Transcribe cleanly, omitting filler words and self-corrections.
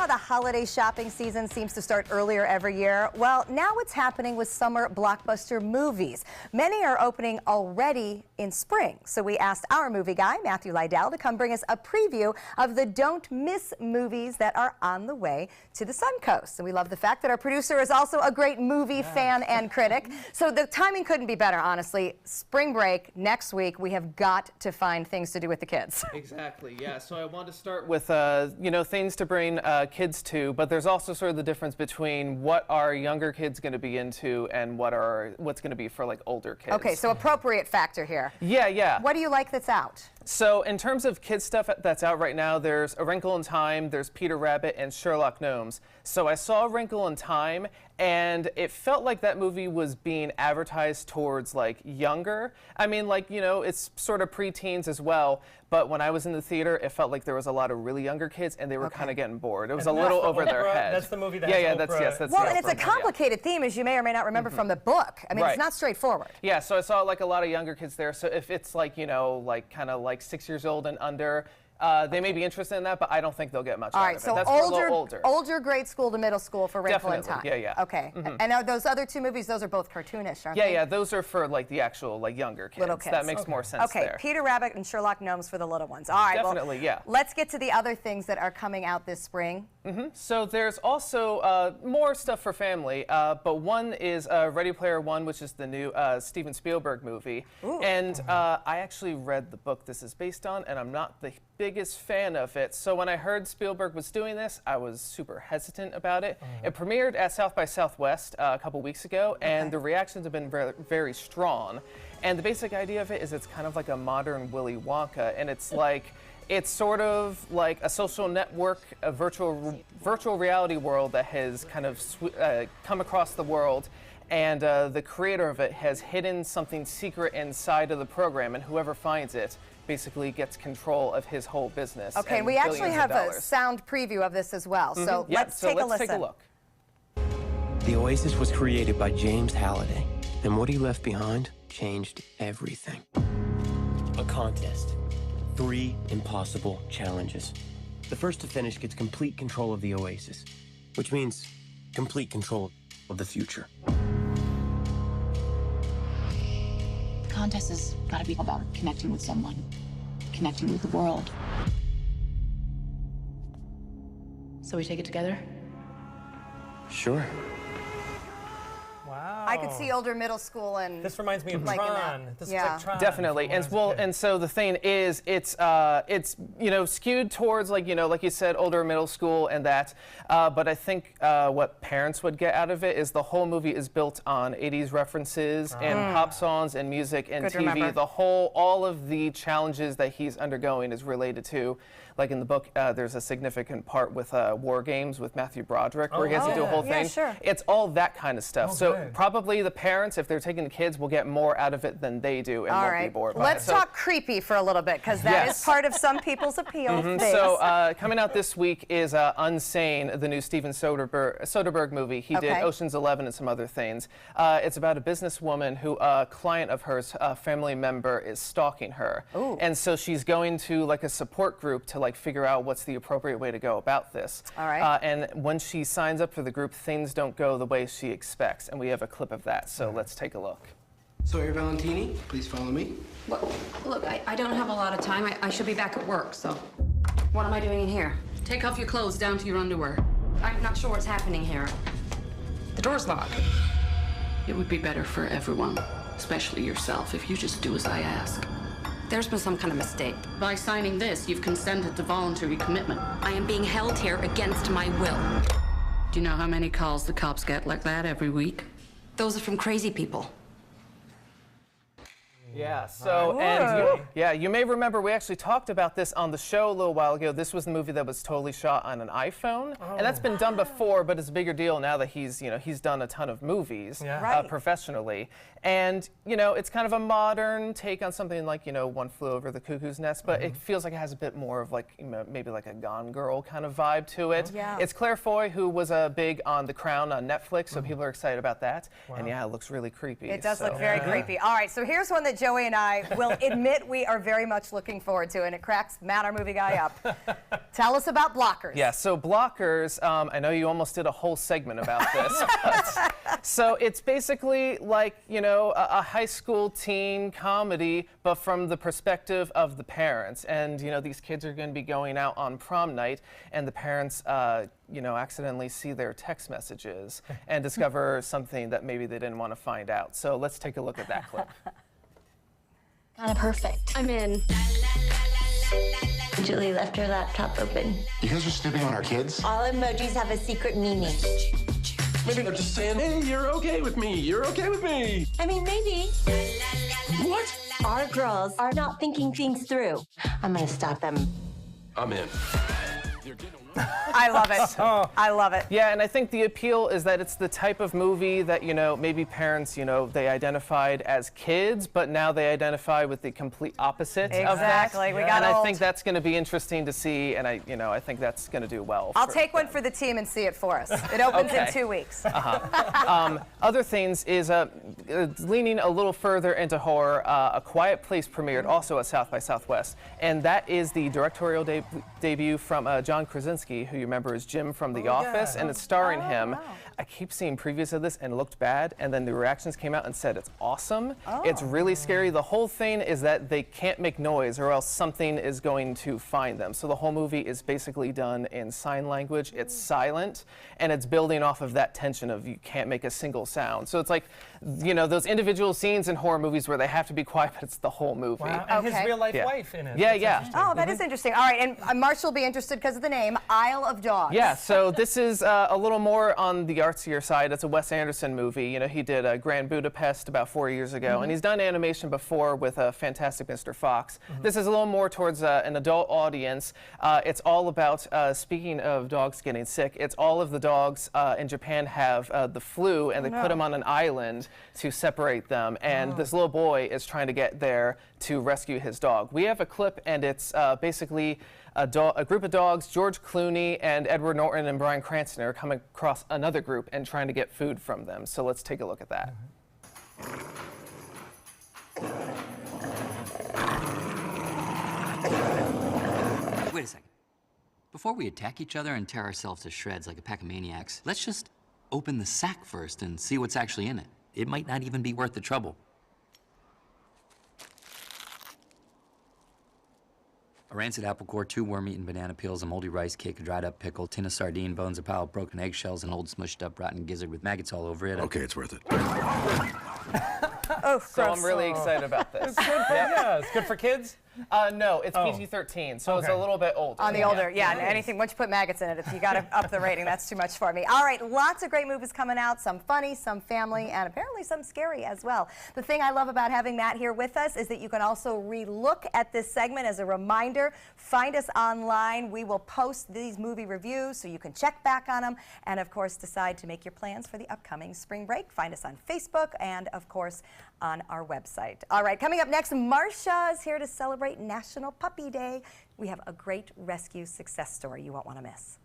how the holiday shopping season seems to start earlier every year? Well, now it's happening with summer blockbuster movies. Many are opening already in spring. So we asked our movie guy, Matthew Lydell, to come bring us a preview of the don't miss movies that are on the way to the Suncoast. And we love the fact that our producer is also a great movie fan and critic. So the timing couldn't be better, honestly. Spring break, next week, we have got to find things to do with the kids. Exactly, yeah. So I want to start with, you know, things to bring kids to, but there's also sort of the difference between what are younger kids going to be into and what's going to be for like older kids. Okay, so appropriate factor here. Yeah, yeah. What do you like that's out? So in terms of kids stuff that's out right now, there's A Wrinkle in Time, there's Peter Rabbit, and Sherlock Gnomes. So I saw A Wrinkle in Time, and it felt like that movie was being advertised towards like younger. I mean, like, you know, it's sort of preteens as well, but when I was in the theater, it felt like there was a lot of really younger kids, and they were kind of getting bored. It was a little over their head. That's the movie that that's well, and it's a complicated theme, as you may or may not remember from the book. I mean, it's not straightforward. Yeah, so I saw like a lot of younger kids there. So if it's like, you know, like kind of like 6 years old and under, they may be interested in that, but I don't think they'll get much out of it. So that's for a little older grade school to middle school for Wrinkle in Time. Yeah, yeah. Okay. And are those other two movies, those are both cartoonish, aren't they? Yeah, those are for like the actual like younger kids. Little kids. That makes more sense there. Okay, Peter Rabbit and Sherlock Gnomes for the little ones. All right, Definitely, yeah. Let's get to the other things that are coming out this spring. So there's also more stuff for family, but one is Ready Player One, which is the new Steven Spielberg movie. And I actually read the book this is based on, and I'm not the biggest fan of it. So when I heard Spielberg was doing this, I was super hesitant about it. It premiered at South by Southwest a couple weeks ago, and the reactions have been very, very strong. And the basic idea of it is it's kind of like a modern Willy Wonka, and it's like, it's sort of like a social network, a virtual reality world that has kind of come across the world, and the creator of it has hidden something secret inside of the program, and whoever finds it basically gets control of his whole business. Okay, and we actually have a sound preview of this as well, so let's take a listen. Take a look. The Oasis was created by James Halliday, and what he left behind changed everything. A contest. 3 impossible challenges. The first to finish gets complete control of the Oasis, which means complete control of the future. The contest has got to be about connecting with someone, connecting with the world. So we take it together? Sure. Wow. I could see older middle school and this reminds me of Tron. This is like Tron. Definitely, and so the thing is, it's you know, skewed towards like, you know, like you said, older middle school and that. But I think what parents would get out of it is the whole movie is built on 80s references and pop songs and music and TV. All of the challenges that he's undergoing is related to. Like in the book, there's a significant part with war games with Matthew Broderick where he has to do a whole thing. Sure. It's all that kind of stuff. So probably the parents, if they're taking the kids, will get more out of it than they do and won't be bored by it. Let's talk creepy for a little bit, because that is part of some people's appeal. So coming out this week is Unsane, the new Steven Soderbergh movie. He did Ocean's 11 and some other things. It's about a businesswoman who a client of hers, a family member, is stalking her. And so she's going to like a support group to like figure out what's the appropriate way to go about this. And when she signs up for the group, things don't go the way she expects. And we have a clip of that, so let's take a look. Sawyer Valentini, please follow me. Well, look, I don't have a lot of time. I should be back at work, so what am I doing in here? Take off your clothes down to your underwear. I'm not sure what's happening here. The door's locked. It would be better for everyone, especially yourself, if you just do as I ask. There's been some kind of mistake. By signing this, you've consented to voluntary commitment. I am being held here against my will. Do you know how many calls the cops get like that every week? Those are from crazy people. Yeah, so, and you may remember we actually talked about this on the show a little while ago. This was the movie that was totally shot on an iPhone, and that's been done before, but it's a bigger deal now that he's done a ton of movies professionally. And, you know, it's kind of a modern take on something like, you know, One Flew Over the Cuckoo's Nest, but it feels like it has a bit more of like, you know, maybe like a Gone Girl kind of vibe to it. It's Claire Foy, who was big on The Crown on Netflix, so people are excited about that. And yeah, it looks really creepy. It does look very creepy. All right, so here's one that Joey and I will admit we are very much looking forward to, and it cracks Matt, our movie guy, up. Tell us about Blockers. Yeah, so Blockers, I know you almost did a whole segment about this, but, so it's basically like, you know, a high school teen comedy, but from the perspective of the parents. And, you know, these kids are going to be going out on prom night, and the parents, you know, accidentally see their text messages and discover something that maybe they didn't want to find out. So let's take a look at that clip. Kind of perfect. I'm in. Julie left her laptop open. You guys are snooping on our kids? All emojis have a secret meaning. Maybe they're just saying, hey, you're okay with me. You're okay with me. I mean, maybe. What? Our girls are not thinking things through. I'm gonna stop them. I'm in. I love it. I love it. Yeah, and I think the appeal is that it's the type of movie that, you know, maybe parents, you know, they identified as kids, but now they identify with the complete opposite of that. Exactly. We got and old. I think that's going to be interesting to see, and I think that's going to do well. I'll take one for the team and see it for us. It opens in 2 weeks. Other things is leaning a little further into horror. A Quiet Place premiered also at South by Southwest, and that is the directorial debut from John Krasinski, who you remember is Jim from The Office, and it's starring him. Wow. I keep seeing previews of this and it looked bad, and then the reactions came out and said it's awesome. It's really scary. The whole thing is that they can't make noise or else something is going to find them. So the whole movie is basically done in sign language. It's silent, and it's building off of that tension of you can't make a single sound. So it's like, you know, those individual scenes in horror movies where they have to be quiet, but it's the whole movie. Wow. And his Okay. real life wife in it. Yeah, That's yeah. interesting. Oh, that is interesting. All right, and Marshall will be interested because of the name, Isle of Dogs. Yeah, so this is a little more on the artsier side. It's a Wes Anderson movie. You know, he did Grand Budapest about 4 years ago, and he's done animation before with Fantastic Mr. Fox. This is a little more towards an adult audience. It's all about, speaking of dogs getting sick, it's all of the dogs in Japan have the flu, and they put them on an island to separate them, and this little boy is trying to get there to rescue his dog. We have a clip, and it's basically a group of dogs. George Clooney and Edward Norton and Bryan Cranston are coming across another group and trying to get food from them. So let's take a look at that. Wait a second. Before we attack each other and tear ourselves to shreds like a pack of maniacs, let's just open the sack first and see what's actually in it. It might not even be worth the trouble. A rancid apple core, 2 worm-eaten banana peels, a moldy rice cake, a dried-up pickle, tin of sardine bones, a pile of broken eggshells, an old smushed-up rotten gizzard with maggots all over it. Okay, it's worth it. Oh, So I'm really excited about this. Yeah, it's good for kids. No, it's PG-13, so it's a little bit older. On the older, yeah, and anything, once you put maggots in it, you got to up the rating. That's too much for me. All right, lots of great movies coming out, some funny, some family, and apparently some scary as well. The thing I love about having Matt here with us is that you can also re-look at this segment as a reminder. Find us online. We will post these movie reviews so you can check back on them and, of course, decide to make your plans for the upcoming spring break. Find us on Facebook and, of course, on our website. All right, coming up next, Marsha is here to celebrate National Puppy Day. We have a great rescue success story you won't want to miss.